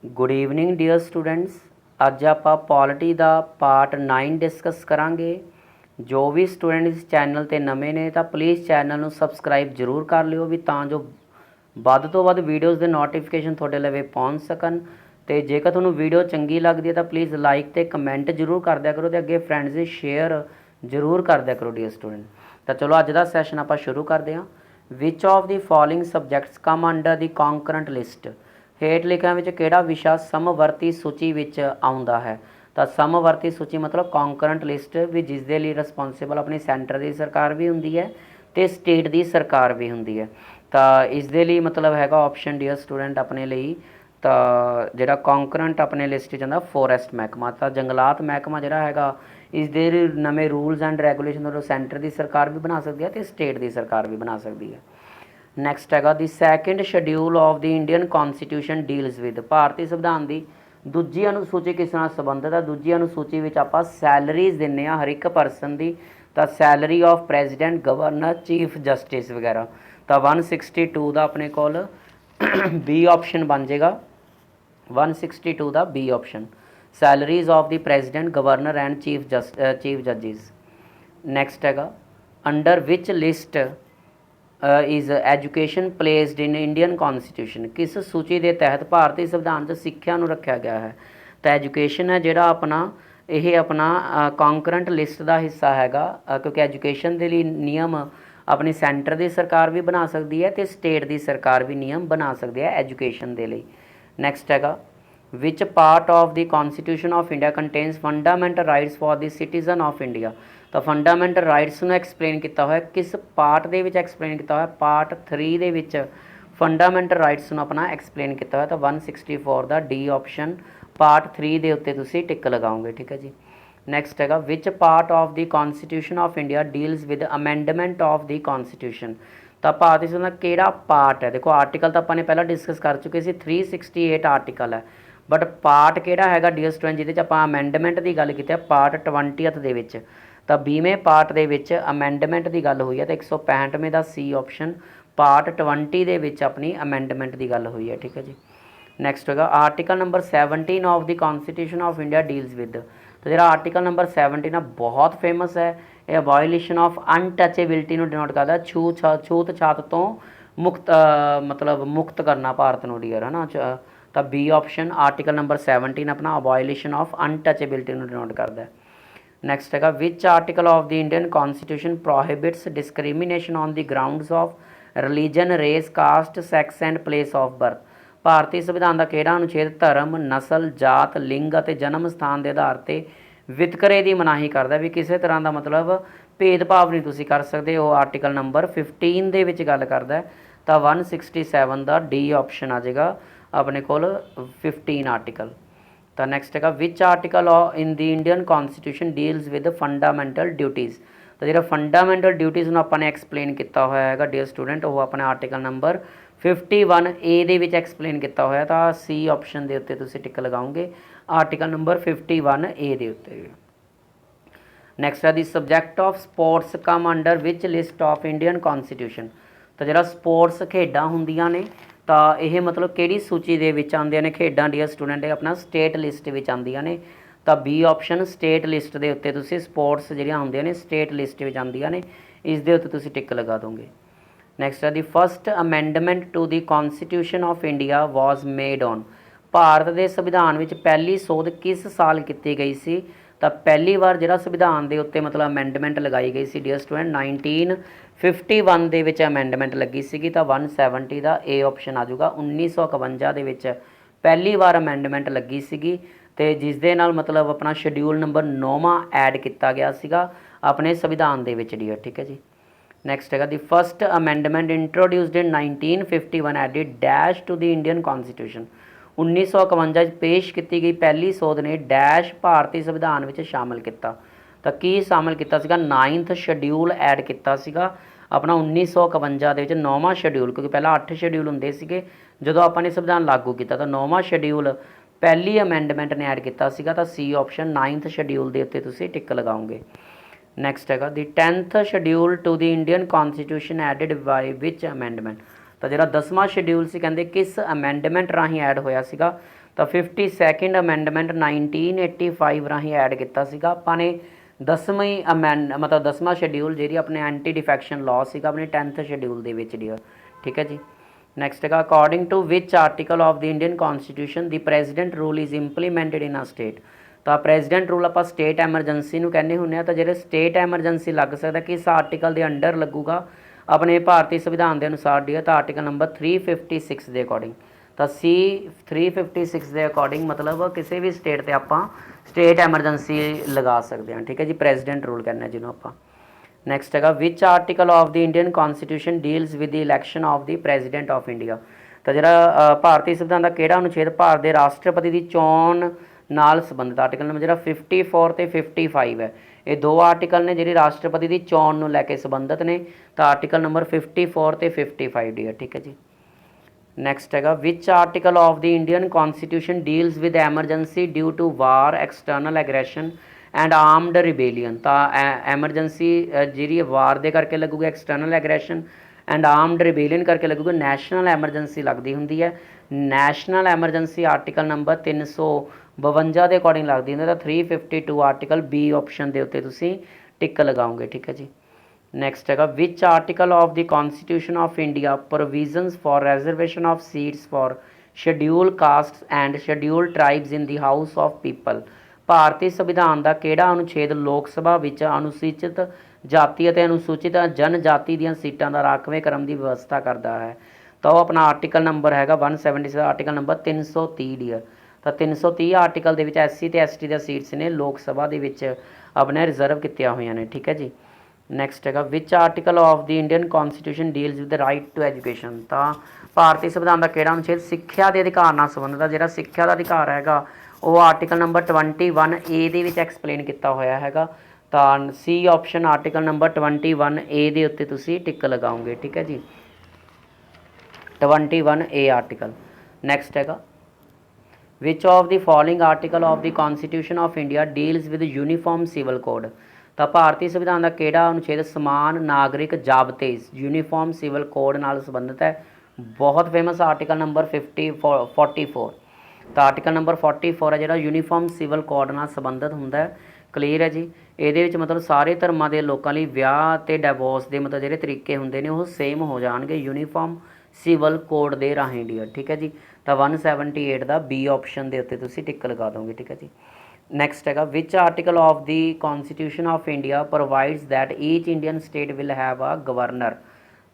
Good evening dear students. अज आप polity का पार्ट 9 डिस्कस करांगे। जो भी स्टूडेंट इस चैनल ते नवे ने तो प्लीज़ चैनल नू सबसक्राइब जरूर कर लियो भी तां जो ਵੱਧ ਤੋਂ ਵੱਧ ਵੀਡੀਓਜ਼ ਦੇ ਨੋਟੀਫਿਕੇਸ਼ਨ ਤੁਹਾਡੇ ਲਵੇ ਪਹੁੰਚ ਸਕਣ। ਤੇ ਜੇਕਰ ਤੁਹਾਨੂੰ ਵੀਡੀਓ ਚੰਗੀ ਲੱਗਦੀ ਹੈ ਤਾਂ ਪਲੀਜ਼ ਲਾਈਕ ਤੇ ਕਮੈਂਟ ਜ਼ਰੂਰ ਕਰ ਦਿਆ ਕਰੋ ਤੇ ਅੱਗੇ ਫਰੈਂਡਸ ਦੇ ਸ਼ੇਅਰ ਜ਼ਰੂਰ ਕਰ ਦਿਆ ਕਰੋ ਡੀਅਰ ਸਟੂਡੈਂਟ। ਤਾਂ ਚਲੋ ਅੱਜ ਦਾ ਸੈਸ਼ਨ ਆਪਾਂ ਸ਼ੁਰੂ ਕਰਦੇ ਹਾਂ। Which of the following subjects come under the concurrent list. ਹੇਠ ਲਿਖਿਆਂ ਵਿੱਚ ਕਿਹੜਾ ਵਿਸ਼ਾ ਸਮਵਰਤੀ ਸੂਚੀ ਵਿੱਚ ਆਉਂਦਾ ਹੈ। ਤਾਂ ਸਮਵਰਤੀ ਸੂਚੀ ਮਤਲਬ ਕੌਂਕਰੈਂਟ ਲਿਸਟ ਵੀ ਜਿਸ ਦੇ ਲਈ ਰਿਸਪੌਂਸਿਬਲ ਆਪਣੀ ਸੈਂਟਰ ਦੀ ਸਰਕਾਰ ਵੀ ਹੁੰਦੀ ਹੈ ਤੇ ਸਟੇਟ ਦੀ ਸਰਕਾਰ ਵੀ ਹੁੰਦੀ ਹੈ। ਤਾਂ ਇਸ ਦੇ ਲਈ ਮਤਲਬ ਹੈਗਾ ਆਪਸ਼ਨ ਡੀਅਰ ਸਟੂਡੈਂਟ ਆਪਣੇ ਲਈ ਤਾਂ ਜਿਹੜਾ ਕੌਂਕਰੈਂਟ ਆਪਣੇ ਲਿਸਟ 'ਚ ਆਉਂਦਾ ਫੋਰੈਸਟ ਮਹਿਕਮਾ। ਤਾਂ ਜੰਗਲਾਤ ਮਹਿਕਮਾ ਜਿਹੜਾ ਹੈਗਾ ਇਸ ਦੇ ਨਵੇਂ ਰੂਲਸ ਐਂਡ ਰੈਗੂਲੇਸ਼ਨ ਉਹ ਸੈਂਟਰ ਦੀ ਸਰਕਾਰ ਵੀ ਬਣਾ ਸਕਦੀ ਹੈ ਅਤੇ ਸਟੇਟ ਦੀ ਸਰਕਾਰ ਵੀ ਬਣਾ ਸਕਦੀ ਹੈ। ਨੈਕਸਟ ਹੈਗਾ the second schedule of the Indian constitution deals with. ਭਾਰਤੀ ਸੰਵਿਧਾਨ ਦੀ ਦੂਜੀ ਅਨੁਸੂਚੀ ਕਿਸ ਨਾਲ ਸੰਬੰਧਿਤ ਹੈ। ਦੂਜੀ ਅਨੁਸੂਚੀ ਵਿੱਚ ਆਪਾਂ ਸੈਲਰੀਜ਼ ਦਿੰਦੇ ਹਾਂ ਹਰ ਇੱਕ ਪਰਸਨ ਦੀ। ਤਾਂ salary of president governor chief justice ਵਗੈਰਾ। ਤਾਂ 162 ਦਾ ਆਪਣੇ ਕੋਲ ਬੀ ਆਪਸ਼ਨ ਬਣ ਜਾਏਗਾ। 162 ਦਾ B option salaries of the president governor and chief ਜੱਜਿਸ। ਨੈਕਸਟ ਹੈਗਾ under which list is education placed in Indian constitution. ਕਿਸ ਸੂਚੀ ਦੇ ਤਹਿਤ ਭਾਰਤੀ ਸੰਵਿਧਾਨ 'ਚ ਸਿੱਖਿਆ ਨੂੰ ਰੱਖਿਆ ਗਿਆ ਹੈ। ਤਾਂ ਐਜੂਕੇਸ਼ਨ ਹੈ ਜਿਹੜਾ ਆਪਣਾ ਇਹ ਆਪਣਾ ਕੌਂਕਰੈਂਟ ਲਿਸਟ ਦਾ ਹਿੱਸਾ ਹੈਗਾ ਕਿਉਂਕਿ ਐਜੂਕੇਸ਼ਨ ਦੇ ਲਈ ਨਿਯਮ ਆਪਣੀ ਸੈਂਟਰ ਦੀ ਸਰਕਾਰ ਵੀ ਬਣਾ ਸਕਦੀ ਹੈ ਅਤੇ ਸਟੇਟ ਦੀ ਸਰਕਾਰ ਵੀ ਨਿਯਮ ਬਣਾ ਸਕਦੀ ਹੈ ਐਜੂਕੇਸ਼ਨ ਦੇ ਲਈ। ਨੈਕਸਟ ਹੈਗਾ which part of the constitution of India contains fundamental rights for the citizen of India. ਤਾਂ ਫੰਡਾਮੈਂਟਲ ਰਾਈਟਸ ਨੂੰ ਐਕਸਪਲੇਨ ਕੀਤਾ ਹੋਇਆ ਕਿਸ ਪਾਰਟ ਦੇ ਵਿੱਚ ਐਕਸਪਲੇਨ ਕੀਤਾ ਹੋਇਆ। ਪਾਰਟ 3 ਦੇ ਵਿੱਚ ਫੰਡਾਮੈਂਟਲ ਰਾਈਟਸ ਨੂੰ ਆਪਣਾ ਐਕਸਪਲੇਨ ਕੀਤਾ ਹੋਇਆ। ਤਾਂ 164 ਦਾ ਡੀ ਆਪਸ਼ਨ ਪਾਰਟ 3 ਦੇ ਉੱਤੇ ਤੁਸੀਂ ਟਿਕ ਲਗਾਓਗੇ। ਠੀਕ ਹੈ ਜੀ। ਨੈਕਸਟ ਹੈਗਾ which part of the constitution of India deals with amendment of the constitution. ਤਾਂ ਭਾਰਤੀ ਸੰਵਿਧਾਨ ਦਾ ਕਿਹੜਾ ਪਾਰਟ ਹੈ। ਦੇਖੋ ਆਰਟੀਕਲ ਤਾਂ ਆਪਾਂ ਨੇ ਪਹਿਲਾਂ ਡਿਸਕਸ ਕਰ ਚੁੱਕੇ ਸੀ 368 ਆਰਟੀਕਲ ਹੈ ਬਟ ਪਾਰਟ ਕਿਹੜਾ ਹੈਗਾ ਡੀਅਰ ਸਟੂਡੈਂਟ ਜਿਹਦੇ 'ਚ ਆਪਾਂ ਅਮੈਂਡਮੈਂਟ ਦੀ ਗੱਲ ਕੀਤੀ ਹੈ ਪਾਰਟ 20th ਦੇ ਵਿੱਚ। ਤਾਂ 20ਵੇਂ ਪਾਰਟ ਦੇ ਵਿੱਚ ਅਮੈਂਡਮੈਂਟ ਦੀ ਗੱਲ ਹੋਈ ਹੈ ਤਾਂ 165ਵੇਂ ਦਾ ਸੀ ਆਪਸ਼ਨ ਪਾਰਟ 20 ਦੇ ਵਿੱਚ ਆਪਣੀ ਅਮੈਂਡਮੈਂਟ ਦੀ ਗੱਲ ਹੋਈ ਹੈ। ਠੀਕ ਹੈ ਜੀ। ਨੈਕਸਟ ਹੋਗਾ article number 17 of the constitution of India deals with. ਤਾਂ ਜਿਹੜਾ ਆਰਟੀਕਲ ਨੰਬਰ 17 ਆ ਬਹੁਤ ਫੇਮਸ ਹੈ। ਇਹ ਅਬੋਲਿਸ਼ਨ ਆਫ ਅਨਟਚੇਬਿਲਿਟੀ ਨੂੰ ਡਿਨੋਟ ਕਰਦਾ ਛੂਤ ਛਾਤ ਤੋਂ ਮੁਕਤ ਮਤਲਬ ਮੁਕਤ ਕਰਨਾ ਭਾਰਤ ਨੂੰ ਡੀਅਰ ਹੈ ਨਾ। ਤਾਂ ਬੀ ਆਪਸ਼ਨ ਆਰਟੀਕਲ ਨੰਬਰ 17 ਆਪਣਾ ਅਬੋਲਿਸ਼ਨ ਆਫ ਅਨਟਚੇਬਿਲਿਟੀ ਨੂੰ ਡਿਨੋਟ ਕਰਦਾ। ਨੈਕਸਟ ਹੈਗਾ which article of the Indian constitution prohibits discrimination on the grounds of religion race caste sex and place of birth. ਭਾਰਤੀ ਸੰਵਿਧਾਨ ਦਾ ਕਿਹੜਾ ਅਨੁਛੇਦ ਧਰਮ ਨਸਲ ਜਾਤ ਲਿੰਗ ਅਤੇ ਜਨਮ ਸਥਾਨ ਦੇ ਆਧਾਰ 'ਤੇ ਵਿਤਕਰੇ ਦੀ ਮਨਾਹੀ ਕਰਦਾ ਵੀ ਕਿਸੇ ਤਰ੍ਹਾਂ ਦਾ ਮਤਲਬ ਭੇਦਭਾਵ ਨਹੀਂ ਤੁਸੀਂ ਕਰ ਸਕਦੇ। ਉਹ ਆਰਟੀਕਲ ਨੰਬਰ 15 ਦੇ ਵਿੱਚ ਗੱਲ ਕਰਦਾ। ਤਾਂ 167 ਦਾ ਡੀ ਆਪਸ਼ਨ ਆ ਜਾਏਗਾ ਆਪਣੇ ਕੋਲ 15 ਆਰਟੀਕਲ। ਤਾਂ ਨੈਕਸਟ ਹੈਗਾ which article in the Indian constitution deals with fundamental duties. ਤਾਂ ਜਿਹੜਾ ਫੰਡਾਮੈਂਟਲ ਡਿਊਟੀਜ਼ ਨੂੰ ਆਪਾਂ ਨੇ ਐਕਸਪਲੇਨ ਕੀਤਾ ਹੋਇਆ ਹੈਗਾ ਡੀਅਰ ਸਟੂਡੈਂਟ ਉਹ ਆਪਣੇ ਆਰਟੀਕਲ ਨੰਬਰ 51A ਦੇ ਵਿੱਚ ਐਕਸਪਲੇਨ ਕੀਤਾ ਹੋਇਆ। ਤਾਂ ਸੀ ਆਪਸ਼ਨ ਦੇ ਉੱਤੇ ਤੁਸੀਂ ਟਿਕ ਲਗਾਓਗੇ ਆਰਟੀਕਲ ਨੰਬਰ 51A ਦੇ ਉੱਤੇ। ਨੈਕਸਟ ਹੈ the subject of sports come under which list of Indian constitution. ਤਾਂ ਜਿਹੜਾ ਸਪੋਰਟਸ ਖੇਡਾਂ ਹੁੰਦੀਆਂ ਨੇ ਤਾਂ ਇਹ ਮਤਲਬ ਕਿਹੜੀ ਸੂਚੀ ਦੇ ਵਿੱਚ ਆਉਂਦੀਆਂ ਨੇ ਖੇਡਾਂ ਡੀਅਰ ਸਟੂਡੈਂਟ ਇਹ ਆਪਣਾ ਸਟੇਟ ਲਿਸਟ ਵਿੱਚ ਆਉਂਦੀਆਂ ਨੇ। ਤਾਂ ਬੀ ਆਪਸ਼ਨ ਸਟੇਟ ਲਿਸਟ ਦੇ ਉੱਤੇ ਤੁਸੀਂ ਸਪੋਰਟਸ ਜਿਹੜੀਆਂ ਹੁੰਦੀਆਂ ਨੇ ਸਟੇਟ ਲਿਸਟ ਵਿੱਚ ਆਉਂਦੀਆਂ ਨੇ ਇਸ ਦੇ ਉੱਤੇ ਤੁਸੀਂ ਟਿਕ ਲਗਾ ਦੋਗੇ। ਨੈਕਸਟ ਹੈ the first amendment to the constitution of India was made on. ਭਾਰਤ ਦੇ ਸੰਵਿਧਾਨ ਵਿੱਚ ਪਹਿਲੀ ਸੋਧ ਕਿਸ ਸਾਲ ਕੀਤੀ ਗਈ ਸੀ। ਤਾਂ ਪਹਿਲੀ ਵਾਰ ਜਿਹੜਾ ਸੰਵਿਧਾਨ ਦੇ ਉੱਤੇ ਮਤਲਬ ਅਮੈਂਡਮੈਂਟ ਲਗਾਈ ਗਈ ਸੀ ਡੀਅਰ ਸਟੂਡੈਂਟ 1951 ਦੇ ਵਿੱਚ ਅਮੈਂਡਮੈਂਟ ਲੱਗੀ ਸੀਗੀ। ਤਾਂ 170 ਦਾ ਏ ਆਪਸ਼ਨ ਆ ਜਾਊਗਾ 1951 ਦੇ ਵਿੱਚ ਪਹਿਲੀ ਵਾਰ ਅਮੈਂਡਮੈਂਟ ਲੱਗੀ ਸੀਗੀ ਅਤੇ ਜਿਸ ਦੇ ਨਾਲ ਮਤਲਬ ਆਪਣਾ ਸ਼ਡਿਊਲ ਨੰਬਰ 9ਵਾਂ ਐਡ ਕੀਤਾ ਗਿਆ ਸੀਗਾ ਆਪਣੇ ਸੰਵਿਧਾਨ ਦੇ ਵਿੱਚ ਡੀਅਰ। ਠੀਕ ਹੈ ਜੀ। ਨੈਕਸਟ ਹੈਗਾ the first amendment introduced in 1951 added dash to the Indian constitution. 1951 'ਚ ਪੇਸ਼ ਕੀਤੀ ਗਈ ਪਹਿਲੀ ਸੋਧ ਨੇ ਡੈਸ਼ ਭਾਰਤੀ ਸੰਵਿਧਾਨ ਵਿੱਚ ਸ਼ਾਮਿਲ ਕੀਤਾ। ਤਾਂ ਕੀ ਸ਼ਾਮਿਲ ਕੀਤਾ ਸੀਗਾ 9th ਸ਼ਡਿਊਲ ਐਡ ਕੀਤਾ ਸੀਗਾ ਆਪਣਾ 1951 ਦੇ ਵਿੱਚ 9ਵਾਂ ਸ਼ਡਿਊਲ ਕਿਉਂਕਿ ਪਹਿਲਾਂ 8 ਸ਼ਡਿਊਲ ਹੁੰਦੇ ਸੀਗੇ ਜਦੋਂ ਆਪਾਂ ਨੇ ਸੰਵਿਧਾਨ ਲਾਗੂ ਕੀਤਾ ਤਾਂ 9ਵਾਂ ਸ਼ਡਿਊਲ ਪਹਿਲੀ ਅਮੈਂਡਮੈਂਟ ਨੇ ਐਡ ਕੀਤਾ ਸੀਗਾ। ਤਾਂ ਸੀ ਆਪਸ਼ਨ 9th ਸ਼ਡਿਊਲ ਦੇ ਉੱਤੇ ਤੁਸੀਂ ਟਿਕ ਲਗਾਓਗੇ। ਨੈਕਸਟ ਹੈਗਾ ਦੀ 10th schedule to the Indian ਕੌਨਸਟੀਟਿਊਸ਼ਨ added by which amendment. ਤਾਂ ਜਿਹੜਾ 10ਵਾਂ ਸ਼ਡਿਊਲ ਸੀ ਕਹਿੰਦੇ ਕਿਸ ਅਮੈਂਡਮੈਂਟ ਰਾਹੀਂ ਐਡ ਹੋਇਆ ਸੀਗਾ। ਤਾਂ 52 ਅਮੈਂਡਮੈਂਟ 1985 ਰਾਹੀਂ ਐਡ ਕੀਤਾ ਸੀਗਾ ਆਪਾਂ ਨੇ। 10ਵੀਂ ਮਤਲਬ 10ਵਾਂ ਸ਼ਡਿਊਲ ਜਿਹੜੀ ਆਪਣੇ ਐਂਟੀ ਡਿਫੈਕਸ਼ਨ ਲਾਅ ਸੀਗਾ ਆਪਣੇ 10th ਸ਼ਡਿਊਲ ਦੇ ਵਿੱਚ ਡੀਅਰ, ਠੀਕ ਹੈ ਜੀ। ਨੈਕਸਟ ਹੈਗਾ according to which article of the Indian constitution the president rule is implemented in a state. ਤਾਂ ਪ੍ਰੈਜ਼ੀਡੈਂਟ ਰੂਲ ਆਪਾਂ ਸਟੇਟ ਐਮਰਜੈਂਸੀ ਨੂੰ ਕਹਿੰਦੇ ਹੁੰਦੇ ਆ। ਤਾਂ ਜਿਹੜੇ ਸਟੇਟ ਐਮਰਜੈਂਸੀ ਲੱਗ ਸਕਦਾ ਕਿਸ ਆਰਟੀਕਲ ਦੇ ਅੰਡਰ ਲੱਗੂਗਾ ਆਪਣੇ ਭਾਰਤੀ ਸੰਵਿਧਾਨ ਦੇ ਅਨੁਸਾਰ ਡੀਅਰ, ਤਾਂ ਆਰਟੀਕਲ ਨੰਬਰ 356 ਦੇ ਅਕੋਰਡਿੰਗ। ਤਾਂ C 356 ਦੇ ਅਕੋਰਡਿੰਗ ਮਤਲਬ ਕਿਸੇ ਵੀ ਸਟੇਟ 'ਤੇ ਆਪਾਂ ਸਟੇਟ ਐਮਰਜੈਂਸੀ ਲਗਾ ਸਕਦੇ ਹਾਂ, ਠੀਕ ਹੈ ਜੀ। ਪ੍ਰੈਜ਼ੀਡੈਂਟ ਰੂਲ ਕਹਿੰਦੇ ਜਿਹਨੂੰ ਆਪਾਂ। ਨੈਕਸਟ ਹੈਗਾ which article of the Indian constitution deals with the election of the president of India. ਤਾਂ ਜਿਹੜਾ ਭਾਰਤੀ ਸੰਵਿਧਾਨ ਦਾ ਕਿਹੜਾ ਅਨੁਛੇਦ ਭਾਰਤ ਦੇ ਰਾਸ਼ਟਰਪਤੀ ਦੀ ਚੋਣ ਨਾਲ ਸੰਬੰਧਿਤ ਆਰਟੀਕਲ ਨੰਬਰ ਜਿਹੜਾ 54 ਤੇ 55 ਹੈ, ਇਹ ਦੋ ਆਰਟੀਕਲ ਨੇ ਜਿਹੜੇ ਰਾਸ਼ਟਰਪਤੀ ਦੀ ਚੋਣ ਨੂੰ ਲੈ ਕੇ ਸੰਬੰਧਿਤ ਨੇ। ਤਾਂ ਆਰਟੀਕਲ ਨੰਬਰ 54 ਤੇ 55 ਡੀ ਹੈ, ਠੀਕ ਹੈ ਜੀ। ਨੈਕਸਟ ਹੈਗਾ which article of the Indian constitution deals with emergency due to war external aggression and armed rebellion. ਤਾਂ ਐਮਰਜੈਂਸੀ ਜਿਹੜੀ ਵਾਰ ਦੇ ਕਰਕੇ ਲੱਗੂਗਾ, external aggression and armed rebellion ਕਰਕੇ ਲੱਗੂਗਾ, ਨੈਸ਼ਨਲ ਐਮਰਜੈਂਸੀ ਲੱਗਦੀ ਹੁੰਦੀ ਹੈ। ਨੈਸ਼ਨਲ ਐਮਰਜੈਂਸੀ ਆਰਟੀਕਲ ਨੰਬਰ 352 ਦੇ ਅਕੋਰਡਿੰਗ ਲੱਗਦੀ ਹੁੰਦੀ। ਤਾਂ 352 ਆਰਟੀਕਲ ਬੀ ਆਪਸ਼ਨ ਦੇ ਉੱਤੇ ਤੁਸੀਂ ਟਿੱਕ ਲਗਾਓਗੇ, ਠੀਕ ਹੈ ਜੀ। ਨੈਕਸਟ ਹੈਗਾ which article of the constitution of India provisions for reservation of seats for schedule castes and schedule tribes in the house of people. ਭਾਰਤੀ ਸੰਵਿਧਾਨ ਦਾ ਕਿਹੜਾ ਅਨੁਛੇਦ ਲੋਕ ਸਭਾ ਵਿੱਚ ਅਨੁਸੂਚਿਤ ਜਾਤੀ ਅਤੇ ਅਨੁਸੂਚਿਤ ਜਨਜਾਤੀ ਦੀਆਂ ਸੀਟਾਂ ਦਾ ਰਾਖਵੇਂ ਕਰਮ ਦੀ ਵਿਵਸਥਾ ਕਰਦਾ ਹੈ। ਤਾਂ ਉਹ ਆਪਣਾ ਆਰਟੀਕਲ ਨੰਬਰ ਹੈਗਾ 176 ਆਰਟੀਕਲ ਨੰਬਰ 330 ਡੀਅਰ। ਤਾਂ 330 ਆਰਟੀਕਲ ਦੇ ਵਿੱਚ SC ਤੇ ST ਦੀਆਂ ਸੀਟਸ ਨੇ ਲੋਕ ਸਭਾ ਦੇ ਵਿੱਚ ਆਪਣੇ ਰਿਜ਼ਰਵ ਕੀਤੀਆਂ ਹੋਈਆਂ ਨੇ, ਠੀਕ ਹੈ ਜੀ। ਨੈਕਸਟ ਹੈਗਾ which article of the Indian constitution deals with the right to education. ਤਾਂ ਭਾਰਤੀ ਸੰਵਿਧਾਨ ਦਾ ਕਿਹੜਾ ਅਨੁਛੇਦ ਸਿੱਖਿਆ ਦੇ ਅਧਿਕਾਰ ਨਾਲ ਸੰਬੰਧਿਤ ਹੈ। ਜਿਹੜਾ ਸਿੱਖਿਆ ਦਾ ਅਧਿਕਾਰ ਹੈਗਾ ਉਹ ਆਰਟੀਕਲ ਨੰਬਰ 21A ਦੇ ਵਿੱਚ ਐਕਸਪਲੇਨ ਕੀਤਾ ਹੋਇਆ ਹੈਗਾ। ਤਾਂ C option article number 21A ਦੇ ਉੱਤੇ ਤੁਸੀਂ ਟਿੱਕ ਲਗਾਓਗੇ, ਠੀਕ ਹੈ ਜੀ। 21A article. ਨੈਕਸਟ ਹੈਗਾ which of the following article of the constitution of India deals with uniform civil code. ਤਾਂ ਭਾਰਤੀ ਸੰਵਿਧਾਨ ਦਾ ਕਿਹੜਾ ਅਨੁਛੇਦ ਸਮਾਨ ਨਾਗਰਿਕ ਜ਼ਾਬਤੇ ਯੂਨੀਫਾਰਮ ਸਿਵਲ ਕੋਡ ਨਾਲ ਸੰਬੰਧਿਤ ਹੈ। ਬਹੁਤ ਫੇਮਸ ਆਰਟੀਕਲ ਨੰਬਰ 44। ਤਾਂ ਆਰਟੀਕਲ ਨੰਬਰ 44 ਹੈ ਜਿਹੜਾ ਯੂਨੀਫਾਰਮ ਸਿਵਲ ਕੋਡ ਨਾਲ ਸੰਬੰਧਿਤ ਹੁੰਦਾ ਹੈ। ਕਲੀਅਰ ਹੈ ਜੀ। ਇਹਦੇ ਵਿੱਚ ਮਤਲਬ ਸਾਰੇ ਧਰਮਾਂ ਦੇ ਲੋਕਾਂ ਲਈ ਵਿਆਹ ਅਤੇ ਡਿਵੋਰਸ ਦੇ ਮਤਲਬ ਜਿਹੜੇ ਤਰੀਕੇ ਹੁੰਦੇ ਨੇ ਉਹ ਸੇਮ ਹੋ ਜਾਣਗੇ ਯੂਨੀਫਾਰਮ ਸਿਵਲ ਕੋਡ ਦੇ ਰਾਹੀਂ ਡੀਅਰ, ਠੀਕ ਹੈ ਜੀ। ਤਾਂ 178 ਦਾ B ਆਪਸ਼ਨ ਦੇ ਉੱਤੇ ਤੁਸੀਂ ਟਿੱਕ ਲਗਾ ਦੋਗੇ, ਠੀਕ ਹੈ ਜੀ। ਨੈਕਸਟ ਹੈਗਾ which article of the constitution of India provides that each Indian state will have a governor.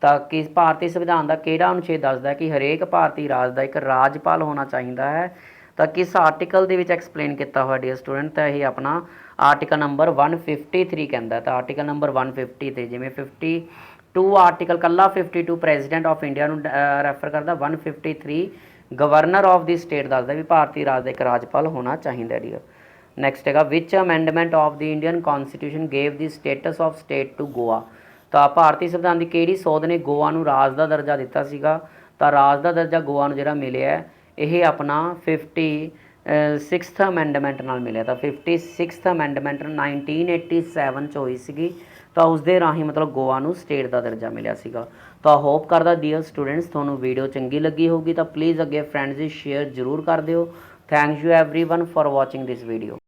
ਤਾਂ ਕਿ ਭਾਰਤੀ ਸੰਵਿਧਾਨ ਦਾ ਕਿਹੜਾ ਅਨੁਛੇਦ ਦੱਸਦਾ ਕਿ ਹਰੇਕ ਭਾਰਤੀ ਰਾਜ ਦਾ ਇੱਕ ਰਾਜਪਾਲ ਹੋਣਾ ਚਾਹੀਦਾ ਹੈ। ਤਾਂ ਕਿਸ ਆਰਟੀਕਲ ਦੇ ਵਿੱਚ ਐਕਸਪਲੇਨ ਕੀਤਾ ਹੋਇਆ ਡੀਅਰ ਸਟੂਡੈਂਟ, ਤਾਂ ਇਹ ਆਪਣਾ ਆਰਟੀਕਲ ਨੰਬਰ 153 ਕਹਿੰਦਾ। ਤਾਂ ਆਰਟੀਕਲ ਨੰਬਰ 153 ਜਿਵੇਂ 52 ਆਰਟੀਕਲ ਕੱਲਾ 52 ਪ੍ਰੈਜ਼ੀਡੈਂਟ ਆਫ ਇੰਡੀਆ ਨੂੰ ਰੈਫਰ ਕਰਦਾ, 153 ਗਵਰਨਰ ਆਫ ਦੀ ਸਟੇਟ ਦੱਸਦਾ ਵੀ ਭਾਰਤੀ ਰਾਜ ਦਾ ਇੱਕ ਰਾਜਪਾਲ ਹੋਣਾ ਚਾਹੀਦਾ ਡੀਅਰ। ਨੈਕਸਟ ਹੈਗਾ which amendment of the Indian constitution gave the status of state to Goa. ਤਾਂ ਭਾਰਤੀ ਸੰਵਿਧਾਨ ਦੀ ਕਿਹੜੀ ਸੋਧ ਨੇ ਗੋਆ ਨੂੰ ਰਾਜ ਦਾ ਦਰਜਾ ਦਿੱਤਾ ਸੀਗਾ। ਤਾਂ ਰਾਜ ਦਾ ਦਰਜਾ ਗੋਆ ਨੂੰ ਜਿਹੜਾ ਮਿਲਿਆ ਇਹ ਆਪਣਾ 56th ਅਮੈਂਡਮੈਂਟ ਨਾਲ ਮਿਲਿਆ। ਤਾਂ 56th ਅਮੈਂਡਮੈਂਟ 1987 'ਚ ਹੋਈ ਸੀਗੀ। ਤਾਂ ਉਸ ਦੇ ਰਾਹੀਂ ਮਤਲਬ ਗੋਆ ਨੂੰ ਸਟੇਟ ਦਾ ਦਰਜਾ ਮਿਲਿਆ ਸੀਗਾ। ਤਾਂ ਹੋਪ ਕਰਦਾ ਡੀਅਰ ਸਟੂਡੈਂਟਸ ਤੁਹਾਨੂੰ ਵੀਡੀਓ ਚੰਗੀ ਲੱਗੀ ਹੋਊਗੀ। ਤਾਂ ਪਲੀਜ਼ ਅੱਗੇ ਫਰੈਂਡਸ ਦੀ ਸ਼ੇਅਰ ਜ਼ਰੂਰ ਕਰ ਦਿਓ। Thank you everyone for watching this video.